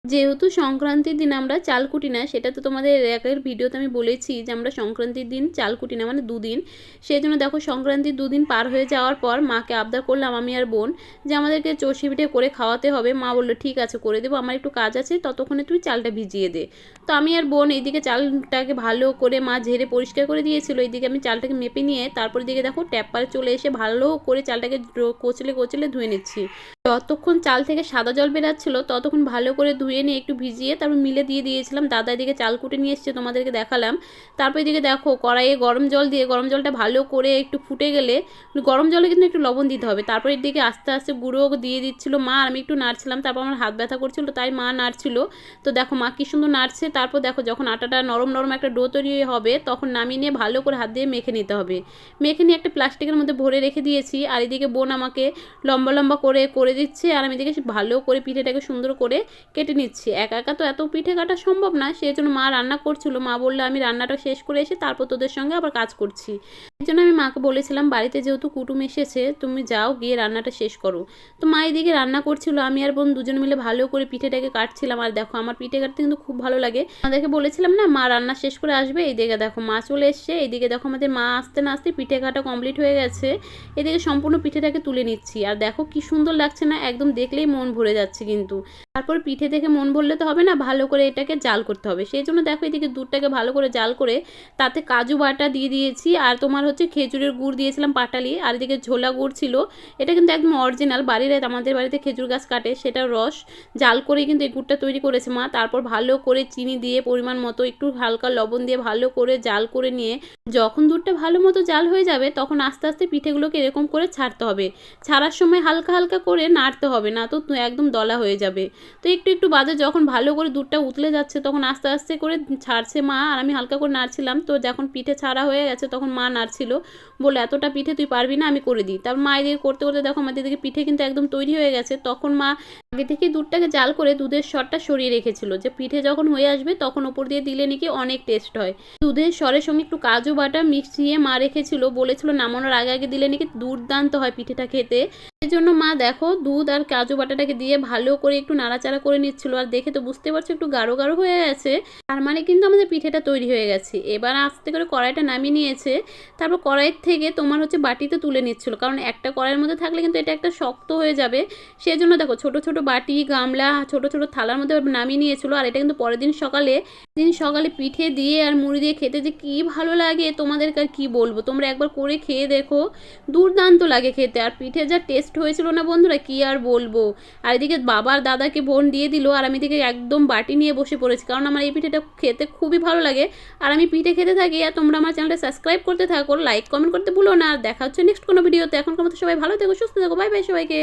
যেহেতু সংক্রান্তির দিন আমরা চাল কুটি না, সেটা তো তোমাদের আগের ভিডিওতে আমি বলেছি যে আমরা সংক্রান্তির দিন চাল কুটি না, মানে দুদিন। সেই জন্য দেখো সংক্রান্তির দুদিন পার হয়ে যাওয়ার পর মাকে আবদার করলাম আমি আর বোন যে আমাদেরকে চষি পিঠে করে খাওয়াতে হবে। মা বললো ঠিক আছে করে দেবো, আমার একটু কাজ আছে, ততক্ষণে তুই চালটা ভিজিয়ে দে। তো আমি আর বোন এইদিকে চালটাকে ভালো করে মা ঝেড়ে পরিষ্কার করে দিয়েছিল, এইদিকে আমি চালটাকে মেপে নিয়ে তারপর দিকে দেখো ট্যাপ পারে চলে এসে ভালো করে চালটাকে কচলে কচলে ধুয়ে নিচ্ছি। যতক্ষণ চাল থেকে সাদা জল বেরাচ্ছিল ততক্ষণ ভালো করে ধুয়ে নিয়ে একটু ভিজিয়ে তারপর মিলে দিয়ে দিয়েছিলাম। দাদা এদিকে চাল কুটে নিয়ে এসছে, তোমাদেরকে দেখালাম। তারপর এদিকে দেখো কড়াইয়ে গরম জল দিয়ে গরম জলটা ভালো করে একটু ফুটে গেলে গরম জলে কিন্তু একটু লবণ দিতে হবে। তারপর এর দিকে আস্তে আস্তে গুঁড়ো দিয়ে দিচ্ছিল মা, আর আমি একটু নাড়ছিলাম। তারপর আমার হাত ব্যথা করছিল তাই মা নাড়ছিল। তো দেখো মা কি সুন্দর নাড়ছে। তারপর দেখো যখন আটাটা নরম নরম একটা ডো তৈরি হবে তখন নামিয়ে নিয়ে ভালো করে হাত দিয়ে মেখে নিতে হবে। মেখে নিয়ে একটা প্লাস্টিকের মধ্যে ভরে রেখে দিয়েছি। আর এদিকে বোন আমাকে লম্বা লম্বা করে দিচ্ছে, আর আমি এদিকে ভালো করে পিঠেটাকে সুন্দর করে কেটে নিচ্ছি। একা একা তো এত পিঠে কাটা সম্ভব না, সেই জন্য মা রান্না করছিল। মা বললো আমি রান্নাটা শেষ করে এসে তারপর তোদের সঙ্গে আবার কাজ করছি। এই জন্য আমি মাকে বলেছিলাম বাড়িতে যেহেতু কুটুম এসেছে তুমি যাও গিয়ে রান্নাটা শেষ করো। তো মা এদিকে রান্না করছিল, আমি আর বোন দুজন মিলে ভালো করে পিঠেটাকে কাটছিলাম। আর দেখো আমার পিঠে কাটতে কিন্তু খুব ভালো লাগে। আমাদেরকে বলেছিলাম না মা রান্না শেষ করে আসবে, এইদিকে দেখো মা চলে এসছে। এইদিকে দেখো আমাদের মা আসতে না আসতে পিঠে কাটা কমপ্লিট হয়ে গেছে। এদিকে সম্পূর্ণ পিঠেটাকে তুলে নিচ্ছি। আর দেখো কি সুন্দর লাগছে না, একদম দেখলেই মন ভরে যাচ্ছে। কিন্তু তারপর পিঠে দেখে মন ভরলে তো হবে না, ভালো করে এটাকে জাল করতে হবে। সেই জন্য দেখো এদিকে দুধটাকে ভালো করে জাল করে তাতে কাজু বাটা দিয়ে দিয়েছি, আর তোমার হচ্ছে খেজুরের গুড় দিয়েছিলাম পাটালি, আর এদিকে ঝোলা গুড় ছিল। এটা কিন্তু একদম অরিজিনাল বাড়ির, আমাদের বাড়িতে খেজুর গাছ কাটে সেটার রস জাল করে কিন্তু এই গুড়টা তৈরি করেছে মা। তারপর ভালো করে চিনি দিয়ে পরিমাণ মতো একটু হালকা লবণ দিয়ে ভালো করে জাল করে নিয়ে যখন দুধটা ভালো মতো জাল হয়ে যাবে তখন আস্তে আস্তে পিঠেগুলোকে এরকম করে ছাড়তে হবে। ছাড়ার সময় হালকা হালকা করে নাড়তে হবে, না তো একদম দলা হয়ে যাবে। তো একটু একটু বাদে যখন ভালো করে দুধটা উতলে যাচ্ছে তখন আস্তে আস্তে করে ছাড়ছে মা, আর আমি হালকা করে নাড়ছিলাম। তো যখন পিঠে ছাড়া হয়ে গেছে তখন মা নাড়ছিল, বলে এতটা পিঠে তুই পারবি না, আমি করে দিই। তারপর মা এদিকে করতে করতে দেখো আমাদের দিকে পিঠে কিন্তু একদম তৈরি হয়ে গেছে। তখন মা আগে থেকে দুধটাকে জাল করে দুধের সরটা সরিয়ে রেখেছিল, যে পিঠে যখন হয়ে আসবে তখন ওপর দিয়ে দিলে নাকি অনেক টেস্ট হয়। দুধের সরের সঙ্গে একটু কাজু বাটা মিশিয়ে মা রেখেছিল, বলেছিল নামানোর আগে আগে দিলে নাকি দুর্দান্ত হয় পিঠেটা খেতে। এই জন্য মা দেখো দুধ আর কাজু বাটাটাকে দিয়ে ভালো করে একটু নাড়াচাড়া করে নিচ্ছিল। আর দেখে তো বুঝতে পারছো একটু গাঢ় গাঢ় হয়ে গেছে, তার মানে কিন্তু আমাদের পিঠেটা তৈরি হয়ে গেছে। এবার আস্তে করে কড়াইটা নামিয়ে নিয়েছে। তারপর কড়াইয়ের থেকে তোমার হচ্ছে বাটিতে তুলে নিচ্ছিল, কারণ একটা কড়াইয়ের মধ্যে থাকলে কিন্তু এটা একটা শক্ত হয়ে যাবে। সেই জন্য দেখো ছোট ছোট বাটি গামলা ছোট ছোট থালার মধ্যে নামিয়ে নিয়েছিল। আর এটা কিন্তু পরের দিন সকালে পিঠে দিয়ে আর মুড়ি দিয়ে খেতে যে কি ভালো লাগে তোমাদেরকে আর কি বলবো, তোমরা একবার করে খেয়ে দেখো, দুর্দান্ত লাগে খেতে। আর পিঠে যা টেস্ট হয়েছিল না বন্ধুরা কি আর বলবো। আর এদিকে বাবার দাদাকে বোন দিয়ে দিল, আর আমি এদিকে একদম বাটি নিয়ে বসে পড়েছি, কারণ আমার এই পিঠেটা খেতে খুবই ভালো লাগে। আর আমি পিঠে খেতে থাকি, আর তোমরা আমার চ্যানেলটা সাবস্ক্রাইব করতে থাকো, লাইক কমেন্ট করতে ভুলো না। আর দেখা হচ্ছে নেক্সট কোনো ভিডিওতে। এখনকার মতো সবাই ভালো থেকো, সুস্থ থেকো, বাই বাই সবাইকে।